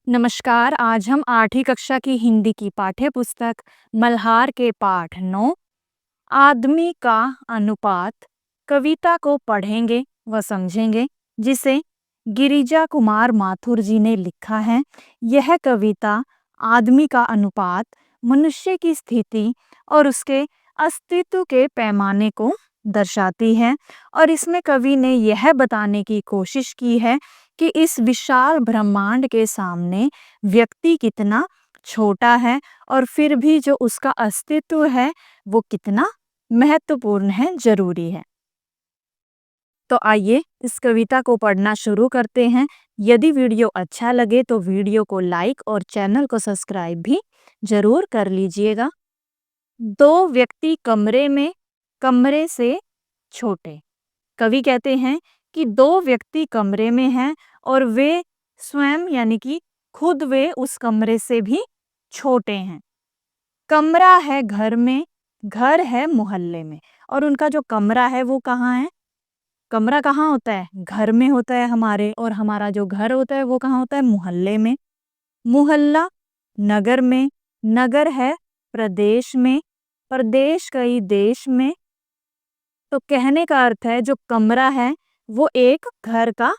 नमस्कार। आज हम 8वीं कक्षा की हिंदी की पाठ्य पुस्तक मल्हार के पाठ 9 आदमी का अनुपात कविता को पढ़ेंगे व समझेंगे, जिसे गिरिजा कुमार माथुर जी ने लिखा है। यह कविता आदमी का अनुपात मनुष्य की स्थिति और उसके अस्तित्व के पैमाने को दर्शाती है और इसमें कवि ने यह बताने की कोशिश की है कि इस विशाल ब्रह्मांड के सामने व्यक्ति कितना छोटा है और फिर भी जो उसका अस्तित्व है वो कितना महत्वपूर्ण है, जरूरी है। तो आइए इस कविता को पढ़ना शुरू करते हैं। यदि वीडियो अच्छा लगे तो वीडियो को लाइक और चैनल को सब्सक्राइब भी जरूर कर लीजिएगा। दो व्यक्ति कमरे से छोटे। कवि कहते हैं कि दो व्यक्ति कमरे में हैं और वे स्वयं यानी कि खुद वे उस कमरे से भी छोटे हैं। कमरा है घर में, घर है मोहल्ले में। और उनका जो कमरा है वो कहाँ है? कमरा कहाँ होता है? घर में होता है हमारे। और हमारा जो घर होता है वो कहाँ होता है? मोहल्ले में। मोहल्ला नगर में, नगर है प्रदेश में, प्रदेश कई देश में। तो कहने का अर्थ है जो कमरा है वो एक घर का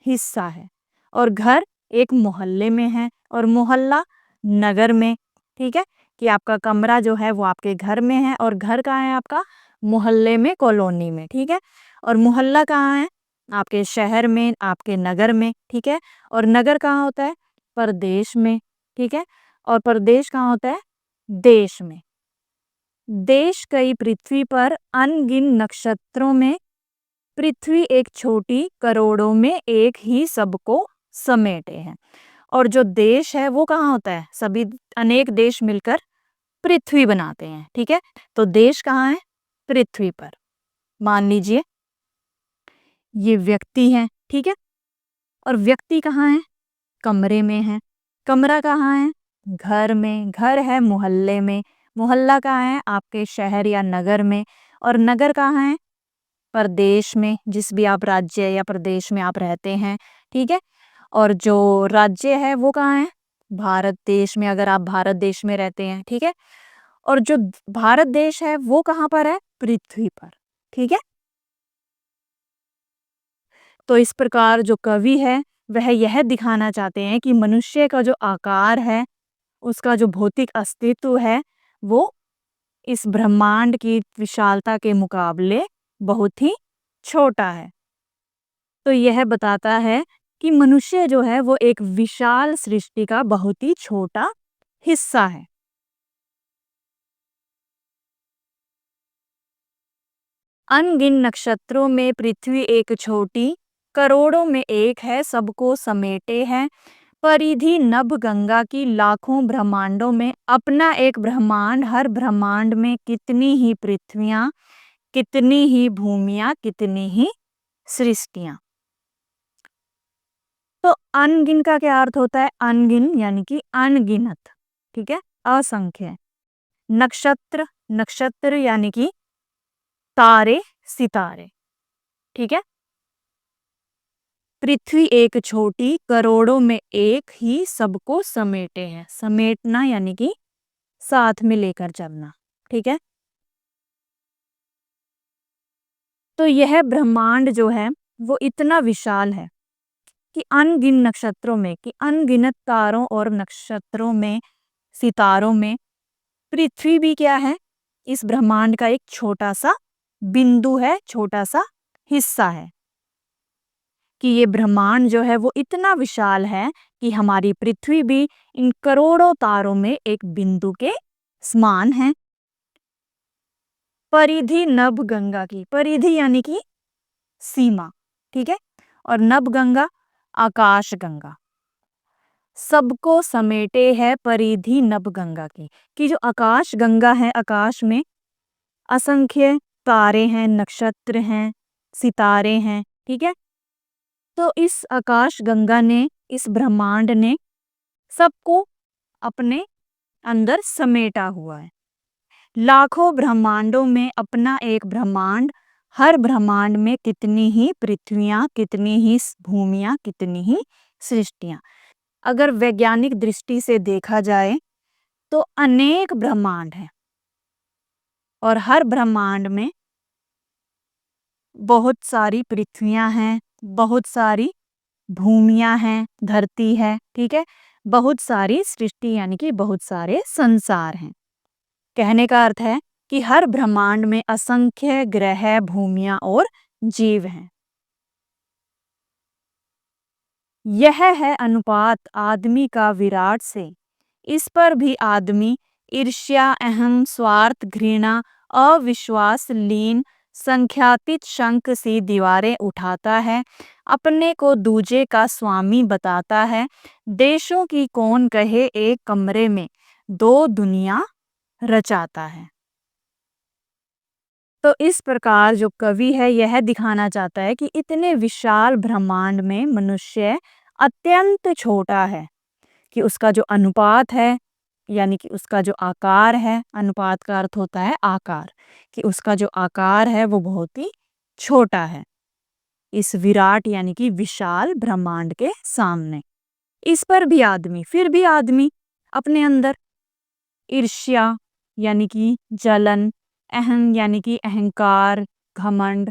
हिस्सा है और घर एक मोहल्ले में है और मोहल्ला नगर में। ठीक है, कि आपका कमरा जो है वो आपके घर में है और घर कहाँ है आपका? मोहल्ले में, कॉलोनी में। ठीक है, और मोहल्ला कहाँ है? आपके शहर में, आपके नगर में। ठीक है, और नगर कहाँ होता है? प्रदेश में। ठीक है, और प्रदेश कहाँ होता है? देश में। देश कई पृथ्वी पर अनगिन नक्षत्रों में, पृथ्वी एक छोटी करोड़ों में एक ही सबको समेटे हैं। और जो देश है वो कहाँ होता है? सभी अनेक देश मिलकर पृथ्वी बनाते हैं। ठीक है, तो देश कहाँ है? पृथ्वी पर। मान लीजिए ये व्यक्ति है। ठीक है, और व्यक्ति कहाँ है? कमरे में है। कमरा कहाँ है? घर में। घर है मोहल्ले में। मोहल्ला कहाँ है? आपके शहर या नगर में। और नगर कहाँ है? प्रदेश में, जिस भी आप राज्य या प्रदेश में आप रहते हैं। ठीक है, और जो राज्य है वो कहाँ है? भारत देश में, अगर आप भारत देश में रहते हैं। ठीक है, और जो भारत देश है वो कहाँ पर है? पृथ्वी पर। ठीक है, तो इस प्रकार जो कवि है वह यह दिखाना चाहते हैं कि मनुष्य का जो आकार है, उसका जो भौतिक अस्तित्व है वो इस ब्रह्मांड की विशालता के मुकाबले बहुत ही छोटा है। तो यह बताता है कि मनुष्य जो है वो एक विशाल सृष्टि का बहुत ही छोटा हिस्सा है। अनगिन नक्षत्रों में पृथ्वी एक छोटी, करोड़ों में एक है सबको समेटे है। परिधि नभ गंगा की लाखों ब्रह्मांडों में अपना एक ब्रह्मांड, हर ब्रह्मांड में कितनी ही पृथ्वियां, कितनी ही भूमियां, कितनी ही सृष्टियां। तो अनगिन का क्या अर्थ होता है? अनगिन यानी कि अनगिनत। ठीक है, असंख्य। नक्षत्र, नक्षत्र यानी कि तारे, सितारे। ठीक है, पृथ्वी एक छोटी, करोड़ों में एक ही सबको समेटे है। समेटना यानी कि साथ में लेकर चलना। ठीक है, तो यह ब्रह्मांड जो है वो इतना विशाल है कि अनगिन नक्षत्रों में, कि अनगिनत तारों और नक्षत्रों में, सितारों में पृथ्वी भी क्या है? इस ब्रह्मांड का एक छोटा सा बिंदु है, छोटा सा हिस्सा है। कि ये ब्रह्मांड जो है वो इतना विशाल है कि हमारी पृथ्वी भी इन करोड़ों तारों में एक बिंदु के समान है। परिधि नभ गंगा की, परिधि यानी कि सीमा। ठीक है, और नभ गंगा आकाश गंगा। सबको समेटे है परिधि नभ गंगा की, कि जो आकाश गंगा है, आकाश में असंख्य तारे हैं, नक्षत्र हैं, सितारे हैं। ठीक है, तो इस आकाश गंगा ने, इस ब्रह्मांड ने सबको अपने अंदर समेटा हुआ है। लाखों ब्रह्मांडों में अपना एक ब्रह्मांड, हर ब्रह्मांड में कितनी ही पृथ्वियां, कितनी ही भूमियां, कितनी ही सृष्टियां। अगर वैज्ञानिक दृष्टि से देखा जाए तो अनेक ब्रह्मांड हैं और हर ब्रह्मांड में बहुत सारी पृथ्वियां हैं, बहुत सारी भूमियां हैं, धरती है, ठीक है। बहुत सारी सृष्टि यानी कि बहुत सारे संसार हैं। कहने का अर्थ है कि हर ब्रह्मांड में असंख्य ग्रह, भूमियां और जीव हैं। यह है अनुपात आदमी का विराट से। इस पर भी आदमी ईर्ष्या, अहम, स्वार्थ, घृणा, अविश्वास, लीन, संख्यातीत शंख सी दीवारें उठाता है, अपने को दूजे का स्वामी बताता है। देशों की कौन कहे एक कमरे में दो दुनिया रचाता है। तो इस प्रकार जो कवि है यह दिखाना चाहता है कि इतने विशाल ब्रह्मांड में मनुष्य अत्यंत छोटा है, कि उसका जो अनुपात है यानी कि उसका जो आकार है, अनुपात का अर्थ होता है आकार, कि उसका जो आकार है वो बहुत ही छोटा है इस विराट यानी कि विशाल ब्रह्मांड के सामने। इस पर भी आदमी, फिर भी आदमी अपने अंदर ईर्ष्या यानी कि जलन, अहम यानी कि अहंकार, घमंड,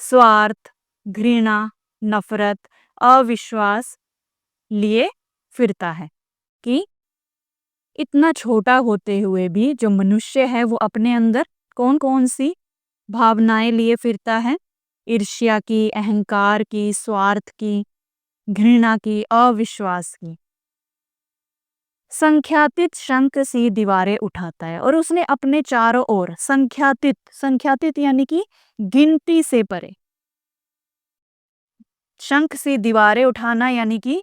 स्वार्थ, घृणा, नफरत, अविश्वास लिए फिरता है, कि इतना छोटा होते हुए भी जो मनुष्य है वो अपने अंदर कौन कौन सी भावनाएं लिए फिरता है। ईर्ष्या की, अहंकार की, स्वार्थ की, घृणा की, अविश्वास की। संख्यातीत शंख सी दीवारें उठाता है और उसने अपने चारों ओर संख्यातीत, संख्यातीत यानी कि गिनती से परे, शंख सी दीवारें उठाना यानी कि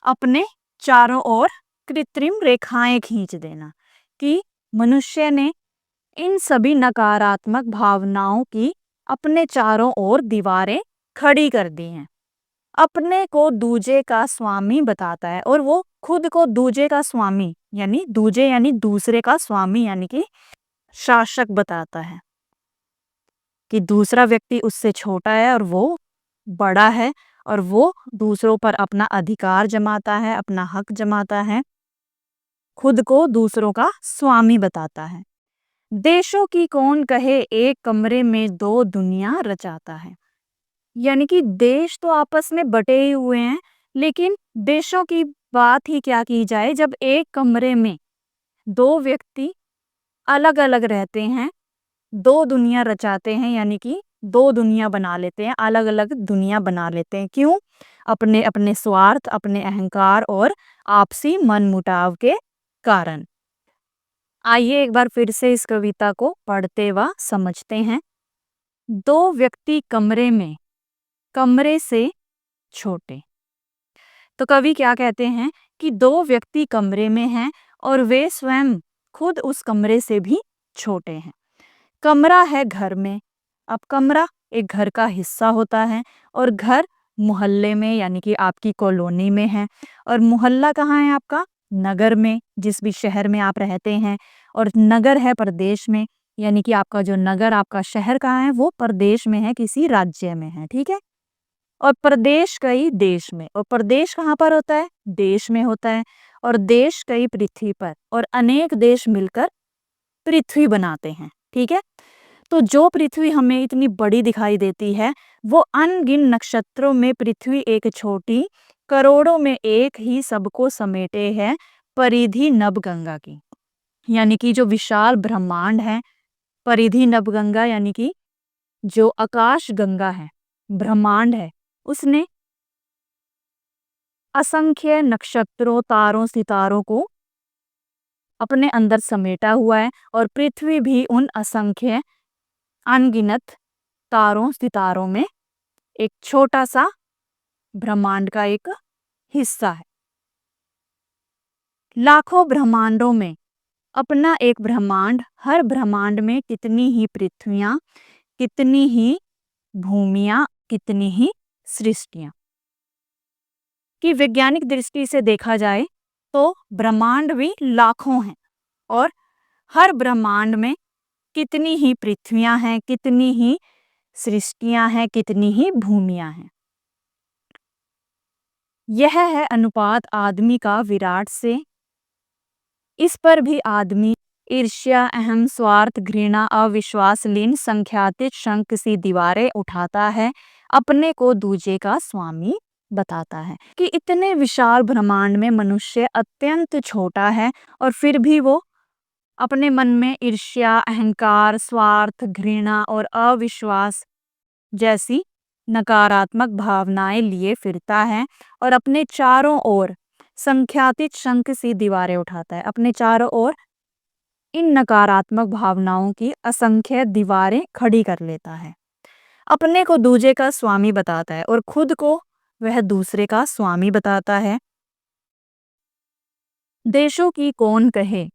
अपने चारों ओर कृत्रिम रेखाएं खींच देना, कि मनुष्य ने इन सभी नकारात्मक भावनाओं की अपने चारों ओर दीवारें खड़ी कर दी हैं। अपने को दूजे का स्वामी बताता है और वो खुद को दूजे का स्वामी यानी दूजे यानी दूसरे का स्वामी यानी कि शासक बताता है, कि दूसरा व्यक्ति उससे छोटा है और वो बड़ा है, और वो दूसरों पर अपना अधिकार जमाता है, अपना हक जमाता है, खुद को दूसरों का स्वामी बताता है। देशों की कौन कहे एक कमरे में दो दुनिया रचाता है, यानी कि देश तो आपस में बटे ही हुए हैं, लेकिन देशों की बात ही क्या की जाए जब एक कमरे में दो व्यक्ति अलग अलग रहते हैं, दो दुनिया रचाते हैं, यानी कि दो दुनिया बना लेते हैं, अलग अलग दुनिया बना लेते हैं। क्यों? अपने अपने स्वार्थ, अपने अहंकार और आपसी मनमुटाव के कारण। आइए एक बार फिर से इस कविता को पढ़ते व समझते हैं। दो व्यक्ति कमरे में, कमरे से छोटे। तो कवि क्या कहते हैं कि दो व्यक्ति कमरे में हैं और वे स्वयं खुद उस कमरे से भी छोटे हैं। कमरा है घर में। अब कमरा एक घर का हिस्सा होता है और घर मोहल्ले में यानी कि आपकी कॉलोनी में है, और मोहल्ला कहाँ है आपका? नगर में, जिस भी शहर में आप रहते हैं, और नगर है प्रदेश में, यानी कि आपका जो नगर, आपका शहर कहाँ है? वो प्रदेश में है, किसी राज्य में है, ठीक है। और प्रदेश कई देश में, और प्रदेश कहाँ पर होता है? देश में होता है। और देश कई पृथ्वी पर, और अनेक देश मिलकर पृथ्वी बनाते हैं, ठीक है। तो जो पृथ्वी हमें इतनी बड़ी दिखाई देती है, वो अनगिन नक्षत्रों में पृथ्वी एक छोटी, करोड़ों में एक ही सबको समेटे है परिधि नभ गंगा की। यानी कि जो विशाल ब्रह्मांड है, परिधि नभ गंगा यानी कि जो आकाश गंगा है, ब्रह्मांड है, उसने असंख्य नक्षत्रों, तारों, सितारों को अपने अंदर समेटा हुआ है, और पृथ्वी भी उन असंख्य अनगिनत तारों, सितारों में एक छोटा सा ब्रह्मांड का एक हिस्सा है। लाखों ब्रह्मांडों में अपना एक ब्रह्मांड, हर ब्रह्मांड में कितनी ही पृथ्वियां, कितनी ही भूमियां, कितनी ही सृष्टियां। कि वैज्ञानिक दृष्टि से देखा जाए तो ब्रह्मांड भी लाखों हैं, और हर ब्रह्मांड में कितनी ही पृथ्वियां हैं, कितनी ही सृष्टियां हैं, कितनी ही भूमियां हैं। यह है अनुपात आदमी का विराट से। इस पर भी आदमी ईर्ष्या, अहम, स्वार्थ, घृणा, अविश्वास, लीन, संख्यातीत शंख सी दीवारें उठाता है, अपने को दूजे का स्वामी बताता है कि इतने विशाल ब्रह्मांड में मनुष्य अत्यंत छोटा है और फिर भी वो अपने मन में ईर्ष्या, अहंकार, स्वार्थ, घृणा और अविश्वास जैसी नकारात्मक भावनाएं लिए फिरता है और अपने चारों ओर संख्यातित शंख सी दीवारें उठाता है। अपने चारों ओर इन नकारात्मक भावनाओं की असंख्य दीवारें खड़ी कर लेता है। अपने को दूजे का स्वामी बताता है और खुद को वह दूसरे का स्वामी बताता है। देशों की कौन कहे,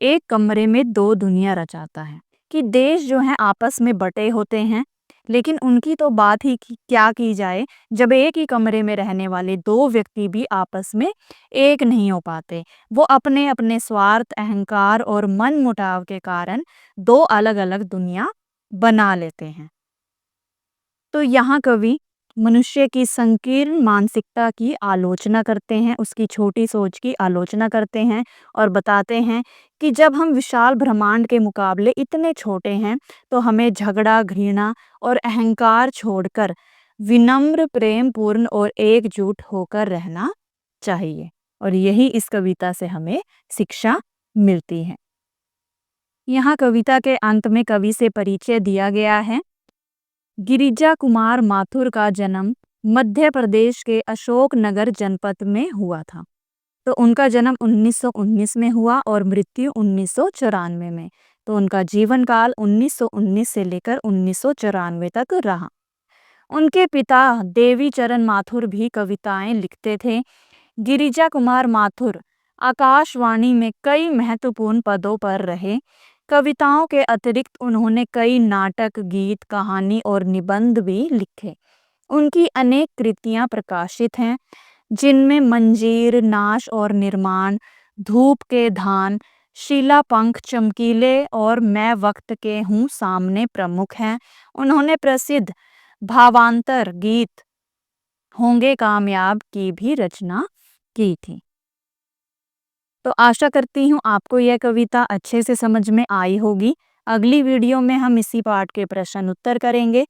एक कमरे में दो दुनिया रचाता है। कि देश जो हैं आपस में बटे होते हैं, लेकिन उनकी तो बात ही क्या की जाए जब एक ही कमरे में रहने वाले दो व्यक्ति भी आपस में एक नहीं हो पाते। वो अपने अपने स्वार्थ, अहंकार और मन मुटाव के कारण दो अलग अलग दुनिया बना लेते हैं। तो यहाँ कवि मनुष्य की संकीर्ण मानसिकता की आलोचना करते हैं, उसकी छोटी सोच की आलोचना करते हैं और बताते हैं कि जब हम विशाल ब्रह्मांड के मुकाबले इतने छोटे हैं तो हमें झगड़ा, घृणा और अहंकार छोड़कर विनम्र, प्रेम पूर्ण और एकजुट होकर रहना चाहिए। और यही इस कविता से हमें शिक्षा मिलती है। यहाँ कविता के अंत में कवि से परिचय दिया गया है। गिरिजा कुमार माथुर का जन्म मध्य प्रदेश के अशोकनगर जनपद में हुआ था। तो उनका जन्म 1919 में हुआ और मृत्यु 1994 में। तो उनका जीवन काल 1919 से लेकर 1994 तक रहा। उनके पिता देवीचरण माथुर भी कविताएं लिखते थे। गिरिजा कुमार माथुर आकाशवाणी में कई महत्वपूर्ण पदों पर रहे। कविताओं के अतिरिक्त उन्होंने कई नाटक, गीत, कहानी और निबंध भी लिखे। उनकी अनेक कृतियां प्रकाशित हैं, जिनमें मंजीर, नाश और निर्माण, धूप के धान, शीला पंख, चमकीले और मैं वक्त के हूँ सामने प्रमुख हैं। उन्होंने प्रसिद्ध भावांतर गीत होंगे कामयाब की भी रचना की थी। तो आशा करती हूँ आपको यह कविता अच्छे से समझ में आई होगी। अगली वीडियो में हम इसी पाठ के प्रश्न उत्तर करेंगे।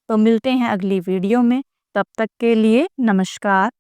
तो मिलते हैं अगली वीडियो में। तब तक के लिए नमस्कार।